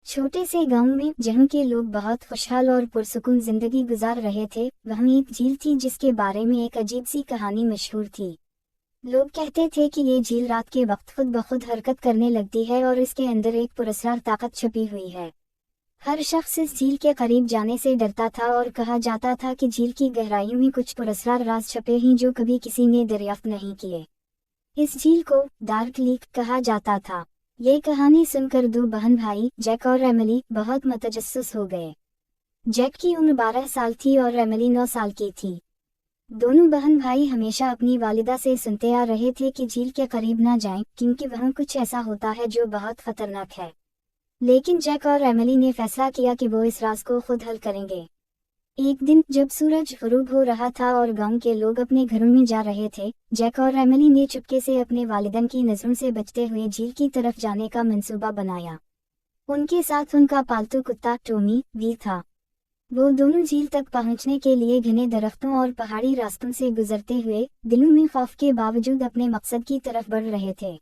छोटे से गांव में जहाँ के लोग बहुत खुशहाल और पुरसुकून जिंदगी गुजार रहे थे, वहाँ एक झील थी जिसके बारे में एक अजीब सी कहानी मशहूर थी। लोग कहते थे कि ये झील रात के वक्त खुद ब खुद हरकत करने लगती है और इसके अंदर एक पुरस्कार ताकत छुपी हुई है। हर शख्स इस झील के करीब जाने से डरता था और कहा जाता था कि झील की गहराइयों में कुछ पुरस्कार राज छुपे हैं जो कभी किसी ने दरियाफ्त नहीं किए। इस झील को डार्क लेक कहा जाता था। ये कहानी सुनकर दो बहन भाई जैक और एमिली बहुत मतजस्सुस हो गए। जैक की उम्र 12 साल थी और एमिली 9 साल की थी। दोनों बहन भाई हमेशा अपनी वालिदा से सुनते आ रहे थे कि झील के करीब ना जाएं, क्योंकि वहाँ कुछ ऐसा होता है जो बहुत खतरनाक है। लेकिन जैक और एमिली ने फैसला किया कि वो इस राज को खुद हल करेंगे। एक दिन जब सूरज गुरूब हो रहा था और गांव के लोग अपने घरों में जा रहे थे, जैक और एमिली ने चुपके से अपने वालिदैन की नजरों से बचते हुए झील की तरफ जाने का मंसूबा बनाया। उनके साथ उनका पालतू कुत्ता टॉमी भी था। वो दोनों झील तक पहुंचने के लिए घने दरख्तों और पहाड़ी रास्तों से गुजरते हुए दिलों में खौफ के बावजूद अपने मकसद की तरफ बढ़ रहे थे।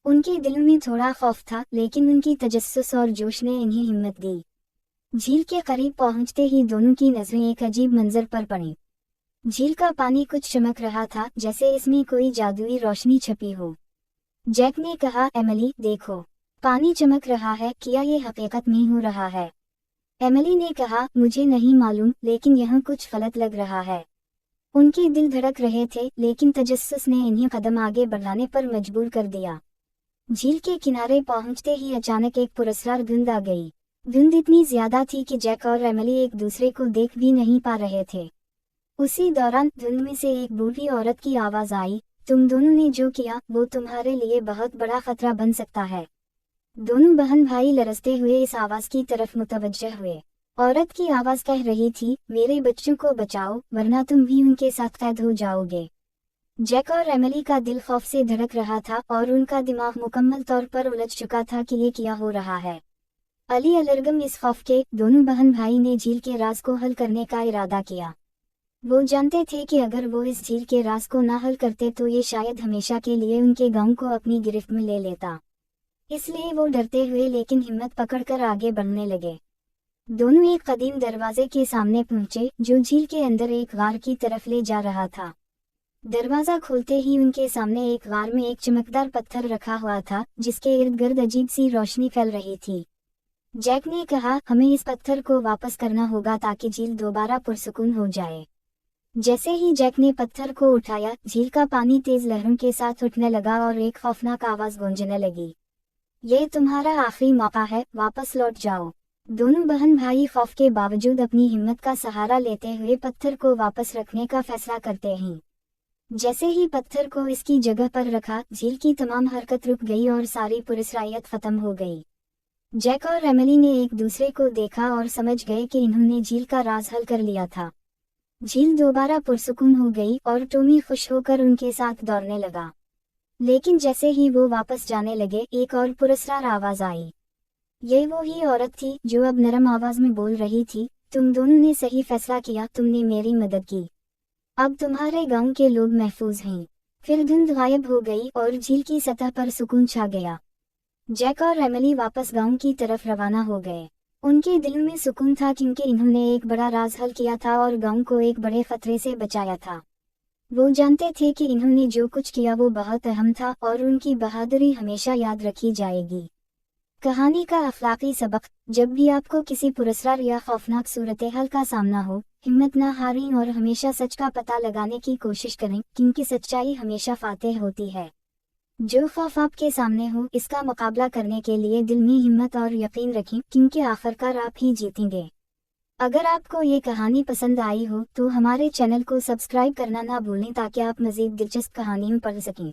उनके दिलों में थोड़ा खौफ था, लेकिन उनकी तजस्सुस और जोश ने इन्हें हिम्मत दी। झील के करीब पहुंचते ही दोनों की नजरें एक अजीब मंजर पर पड़ी। झील का पानी कुछ चमक रहा था, जैसे इसमें कोई जादुई रोशनी छुपी हो। जैक ने कहा, एमिली देखो, पानी चमक रहा है, क्या ये हकीकत में हो रहा है? एमिली ने कहा, मुझे नहीं मालूम, लेकिन यहाँ कुछ गलत लग रहा है। उनके दिल धड़क रहे थे, लेकिन तजस्सुस ने इन्हें कदम आगे बढ़ाने पर मजबूर कर दिया। झील के किनारे पहुंचते ही अचानक एक पुरस्कार धुंध आ गई। धुंध इतनी ज्यादा थी कि जैक और एमिली एक दूसरे को देख भी नहीं पा रहे थे। उसी दौरान धुंध में से एक बूढ़ी औरत की आवाज आई, तुम दोनों ने जो किया वो तुम्हारे लिए बहुत बड़ा खतरा बन सकता है। दोनों बहन भाई लरजते हुए इस आवाज की तरफ मुतवज्जह हुए। औरत की आवाज कह रही थी, मेरे बच्चों को बचाओ, वरना तुम भी उनके साथ कैद हो जाओगे। जैक और एमिली का दिल खौफ से धड़क रहा था और उनका दिमाग मुकम्मल तौर पर उलझ चुका था कि ये क्या हो रहा है। अली अलरगम इस खौफ के दोनों बहन भाई ने झील के राज को हल करने का इरादा किया। वो जानते थे कि अगर वो इस झील के राज को ना हल करते तो ये शायद हमेशा के लिए उनके गांव को अपनी गिरफ्त में ले लेता। इसलिए वो डरते हुए लेकिन हिम्मत पकड़कर आगे बढ़ने लगे। दोनों एक कदीम दरवाजे के सामने पहुंचे जो झील के अंदर एक गार की तरफ ले जा रहा था। दरवाजा खोलते ही उनके सामने एक गार में एक चमकदार पत्थर रखा हुआ था, जिसके इर्द गिर्द अजीब सी रोशनी फैल रही थी। जैक ने कहा, हमें इस पत्थर को वापस करना होगा ताकि झील दोबारा पुरसुकून हो जाए। जैसे ही जैक ने पत्थर को उठाया, झील का पानी तेज लहरों के साथ उठने लगा और एक खौफनाक आवाज गूंजने लगी, ये तुम्हारा आखिरी मौका है, वापस लौट जाओ। दोनों बहन भाई खौफ के बावजूद अपनी हिम्मत का सहारा लेते हुए पत्थर को वापस रखने का फैसला करते हैं। जैसे ही पत्थर को इसकी जगह पर रखा, झील की तमाम हरकत रुक गई और सारी पुरस्कारियत खत्म हो गई। जैक और एमिली ने एक दूसरे को देखा और समझ गए कि इन्होंने झील का राज हल कर लिया था। झील दोबारा पुरसुकून हो गई और टॉमी खुश होकर उनके साथ दौड़ने लगा। लेकिन जैसे ही वो वापस जाने लगे, एक और पुरस्कार आवाज आई। ये वो ही औरत थी जो अब नरम आवाज में बोल रही थी, तुम दोनों ने सही फैसला किया, तुमने मेरी मदद की। अब तुम्हारे गांव के लोग महफूज हैं। फिर धुंध गायब हो गई और झील की सतह पर सुकून छा गया। जैक और एमिली वापस गांव की तरफ रवाना हो गए। उनके दिल में सुकून था क्योंकि इन्होंने एक बड़ा राज हल किया था और गांव को एक बड़े खतरे से बचाया था। वो जानते थे कि इन्होंने जो कुछ किया वो बहुत अहम था और उनकी बहादुरी हमेशा याद रखी जाएगी। कहानी का अखलाकी सबक, जब भी आपको किसी पुरस्कार या खौफनाक सूरत-ए-हाल का सामना हो, हिम्मत ना हारें और हमेशा सच का पता लगाने की कोशिश करें, क्योंकि सच्चाई हमेशा फातेह होती है। जो खौफ आपके सामने हो, इसका मुकाबला करने के लिए दिल में हिम्मत और यकीन रखें, क्योंकि आखिरकार आप ही जीतेंगे। अगर आपको ये कहानी पसंद आई हो तो हमारे चैनल को सब्सक्राइब करना ना भूलें ताकि आप मज़ीद दिलचस्प कहानियाँ पढ़ सकें।